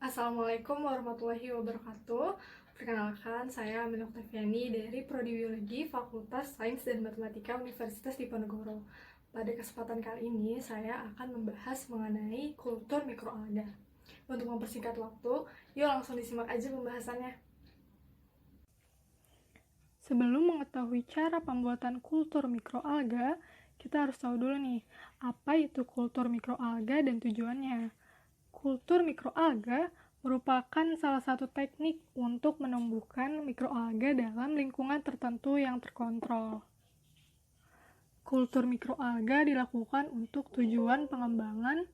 Assalamualaikum warahmatullahi wabarakatuh. Perkenalkan, saya Aminah Oktaviani dari Prodi Biologi Fakultas Sains dan Matematika Universitas Diponegoro. Pada kesempatan kali ini, saya akan membahas mengenai kultur mikroalga. Untuk mempersingkat waktu, yuk langsung disimak aja pembahasannya. Sebelum mengetahui cara pembuatan kultur mikroalga, kita harus tahu dulu nih, apa itu kultur mikroalga dan tujuannya. Kultur mikroalga merupakan salah satu teknik untuk menumbuhkan mikroalga dalam lingkungan tertentu yang terkontrol. Kultur mikroalga dilakukan untuk tujuan pengembangan,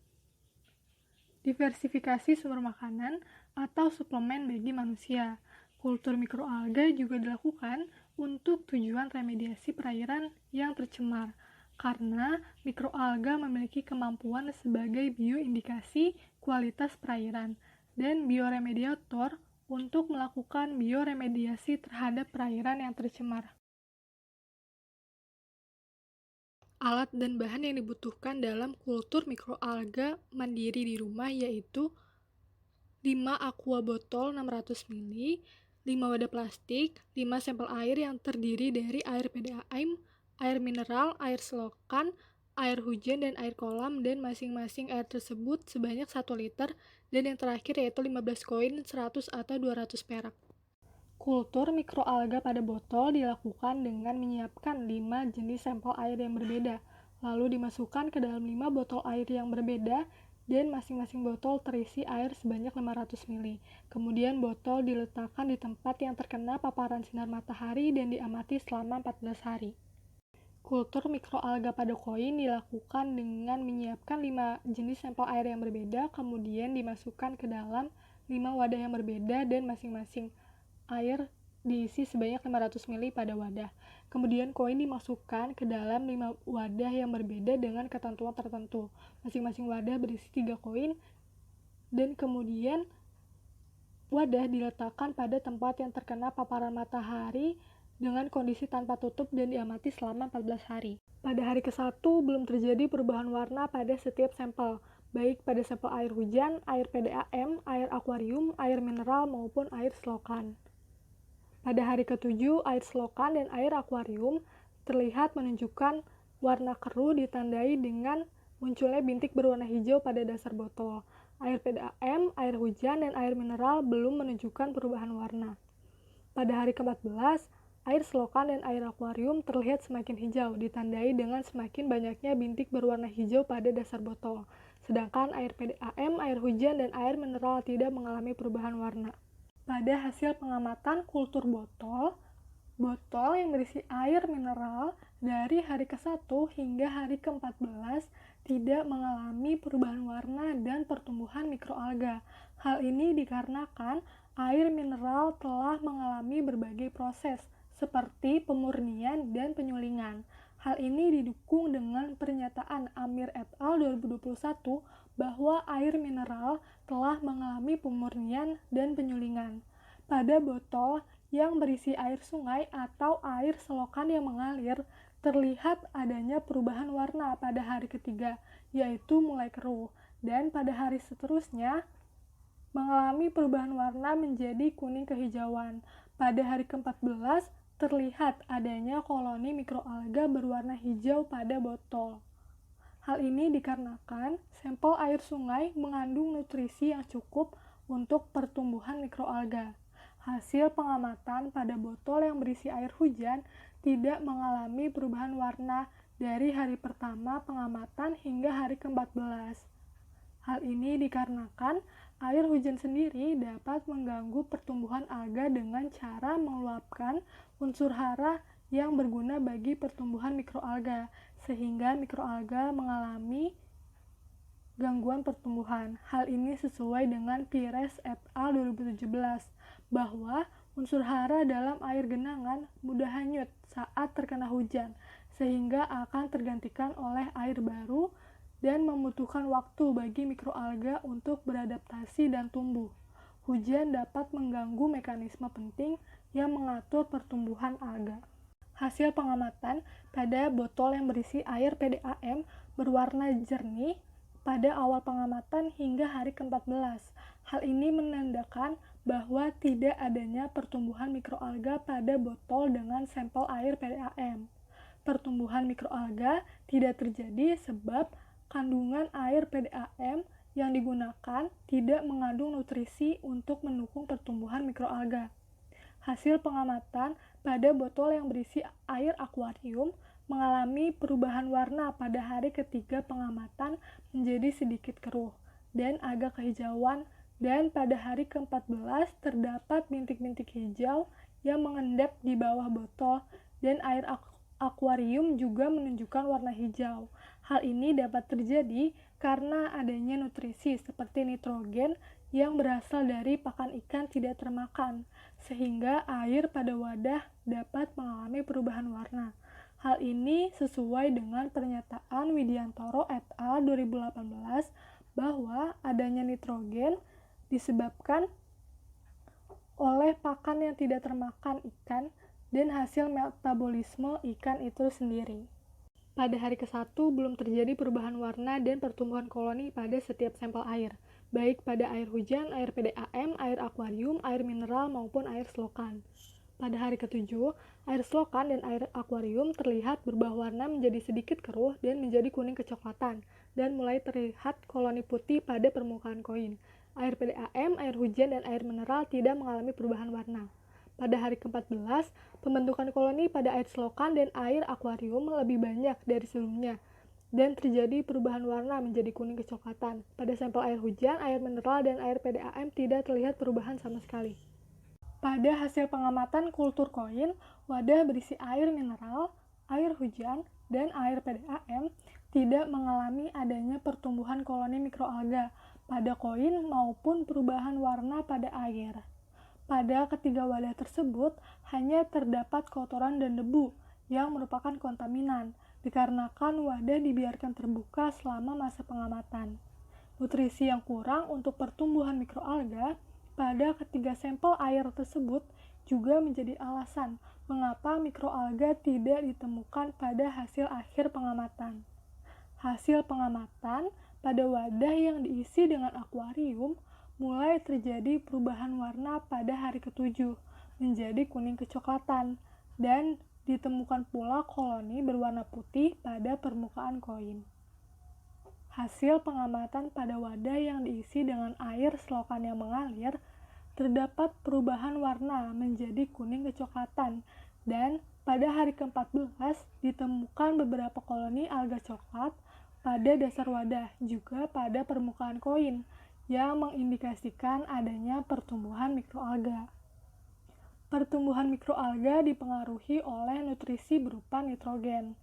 diversifikasi sumber makanan, atau suplemen bagi manusia. Kultur mikroalga juga dilakukan untuk tujuan remediasi perairan yang tercemar, karena mikroalga memiliki kemampuan sebagai bioindikasi kualitas perairan dan bioremediator untuk melakukan bioremediasi terhadap perairan yang tercemar. Alat dan bahan yang dibutuhkan dalam kultur mikroalga mandiri di rumah yaitu 5 aqua botol 600 ml, 5 wadah plastik, 5 sampel air yang terdiri dari air PDAM, air mineral, air selokan, air hujan, dan air kolam, dan masing-masing air tersebut sebanyak 1 liter, dan yang terakhir yaitu 15 koin 100 atau 200 perak. Kultur mikroalga pada botol dilakukan dengan menyiapkan 5 jenis sampel air yang berbeda, lalu dimasukkan ke dalam 5 botol air yang berbeda, dan masing-masing botol terisi air sebanyak 500 ml. Kemudian botol diletakkan di tempat yang terkena paparan sinar matahari dan diamati selama 14 hari. Kultur mikroalga pada koin dilakukan dengan menyiapkan 5 jenis sampel air yang berbeda, kemudian dimasukkan ke dalam 5 wadah yang berbeda dan masing-masing air diisi sebanyak 500 ml pada wadah. Kemudian koin dimasukkan ke dalam 5 wadah yang berbeda dengan ketentuan tertentu. Masing-masing wadah berisi 3 koin dan kemudian wadah diletakkan pada tempat yang terkena paparan matahari dengan kondisi tanpa tutup dan diamati selama 14 hari. Pada hari ke-1 belum terjadi perubahan warna pada setiap sampel, baik pada sampel air hujan, air PDAM, air akuarium, air mineral maupun air selokan. Pada hari ke-7, air selokan dan air akuarium terlihat menunjukkan warna keruh ditandai dengan munculnya bintik berwarna hijau pada dasar botol. Air PDAM, air hujan, dan air mineral belum menunjukkan perubahan warna. Pada hari ke-14, air selokan dan air akuarium terlihat semakin hijau, ditandai dengan semakin banyaknya bintik berwarna hijau pada dasar botol. Sedangkan air PDAM, air hujan, dan air mineral tidak mengalami perubahan warna. Pada hasil pengamatan kultur botol yang berisi air mineral dari hari ke-1 hingga hari ke-14 tidak mengalami perubahan warna dan pertumbuhan mikroalga. Hal ini dikarenakan air mineral telah mengalami berbagai proses, seperti pemurnian dan penyulingan. Hal ini didukung dengan pernyataan Amir et al. 2021 bahwa air mineral telah mengalami pemurnian dan penyulingan. Pada botol yang berisi air sungai atau air selokan yang mengalir, terlihat adanya perubahan warna pada hari ketiga, yaitu mulai keruh, dan pada hari seterusnya mengalami perubahan warna menjadi kuning kehijauan. Pada hari ke-14, terlihat adanya koloni mikroalga berwarna hijau pada botol. Hal ini dikarenakan sampel air sungai mengandung nutrisi yang cukup untuk pertumbuhan mikroalga. Hasil pengamatan pada botol yang berisi air hujan tidak mengalami perubahan warna dari hari pertama pengamatan hingga hari ke-14. Hal ini dikarenakan air hujan sendiri dapat mengganggu pertumbuhan alga dengan cara mengeluapkan unsur hara yang berguna bagi pertumbuhan mikroalga, sehingga mikroalga mengalami gangguan pertumbuhan. Hal ini sesuai dengan Pires et al. 2017, bahwa unsur hara dalam air genangan mudah hanyut saat terkena hujan, sehingga akan tergantikan oleh air baru dan membutuhkan waktu bagi mikroalga untuk beradaptasi dan tumbuh. Hujan dapat mengganggu mekanisme penting yang mengatur pertumbuhan alga. Hasil pengamatan pada botol yang berisi air PDAM berwarna jernih pada awal pengamatan hingga hari ke-14. Hal ini menandakan bahwa tidak adanya pertumbuhan mikroalga pada botol dengan sampel air PDAM. Pertumbuhan mikroalga tidak terjadi sebab kandungan air PDAM yang digunakan tidak mengandung nutrisi untuk mendukung pertumbuhan mikroalga. Hasil pengamatan pada botol yang berisi air akuarium mengalami perubahan warna pada hari ketiga pengamatan menjadi sedikit keruh dan agak kehijauan, dan pada hari ke-14 terdapat bintik-bintik hijau yang mengendap di bawah botol, dan air akuarium juga menunjukkan warna hijau. Hal ini dapat terjadi karena adanya nutrisi seperti nitrogen yang berasal dari pakan ikan tidak termakan, sehingga air pada wadah dapat mengalami perubahan warna. Hal ini sesuai dengan pernyataan Widiantoro et al. 2018 bahwa adanya nitrogen disebabkan oleh pakan yang tidak termakan ikan dan hasil metabolisme ikan itu sendiri. Pada hari ke-1 belum terjadi perubahan warna dan pertumbuhan koloni pada setiap sampel air, baik pada air hujan, air PDAM, air akuarium, air mineral, maupun air selokan. Pada hari ke-7, air selokan dan air akuarium terlihat berubah warna menjadi sedikit keruh dan menjadi kuning kecoklatan, dan mulai terlihat koloni putih pada permukaan koin. Air PDAM, air hujan, dan air mineral tidak mengalami perubahan warna. Pada hari ke-14, pembentukan koloni pada air selokan dan air akuarium lebih banyak dari sebelumnya, dan terjadi perubahan warna menjadi kuning kecoklatan. Pada sampel air hujan, air mineral, dan air PDAM tidak terlihat perubahan sama sekali. Pada hasil pengamatan kultur koin, wadah berisi air mineral, air hujan, dan air PDAM tidak mengalami adanya pertumbuhan koloni mikroalga pada koin maupun perubahan warna pada air. Pada ketiga wadah tersebut hanya terdapat kotoran dan debu yang merupakan kontaminan, dikarenakan wadah dibiarkan terbuka selama masa pengamatan. Nutrisi yang kurang untuk pertumbuhan mikroalga pada ketiga sampel air tersebut juga menjadi alasan mengapa mikroalga tidak ditemukan pada hasil akhir pengamatan. Hasil pengamatan pada wadah yang diisi dengan akuarium mulai terjadi perubahan warna pada hari ke-7 menjadi kuning kecoklatan, dan ditemukan pula koloni berwarna putih pada permukaan koin. Hasil pengamatan pada wadah yang diisi dengan air selokan yang mengalir, terdapat perubahan warna menjadi kuning kecoklatan, dan pada hari ke-14 ditemukan beberapa koloni alga coklat pada dasar wadah, juga pada permukaan koin, yang mengindikasikan adanya pertumbuhan mikroalga. Pertumbuhan mikroalga dipengaruhi oleh nutrisi berupa nitrogen,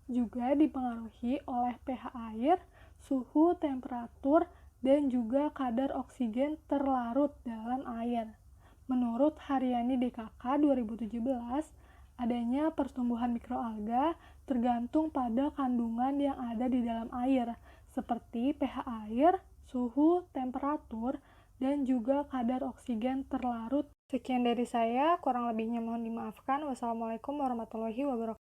juga dipengaruhi oleh pH air, suhu, temperatur, dan juga kadar oksigen terlarut dalam air. Menurut Haryani DKK 2017, adanya pertumbuhan mikroalga tergantung pada kandungan yang ada di dalam air, seperti pH air, suhu, temperatur, dan juga kadar oksigen terlarut. Sekian dari saya, kurang lebihnya mohon dimaafkan. Wassalamualaikum warahmatullahi wabarakatuh.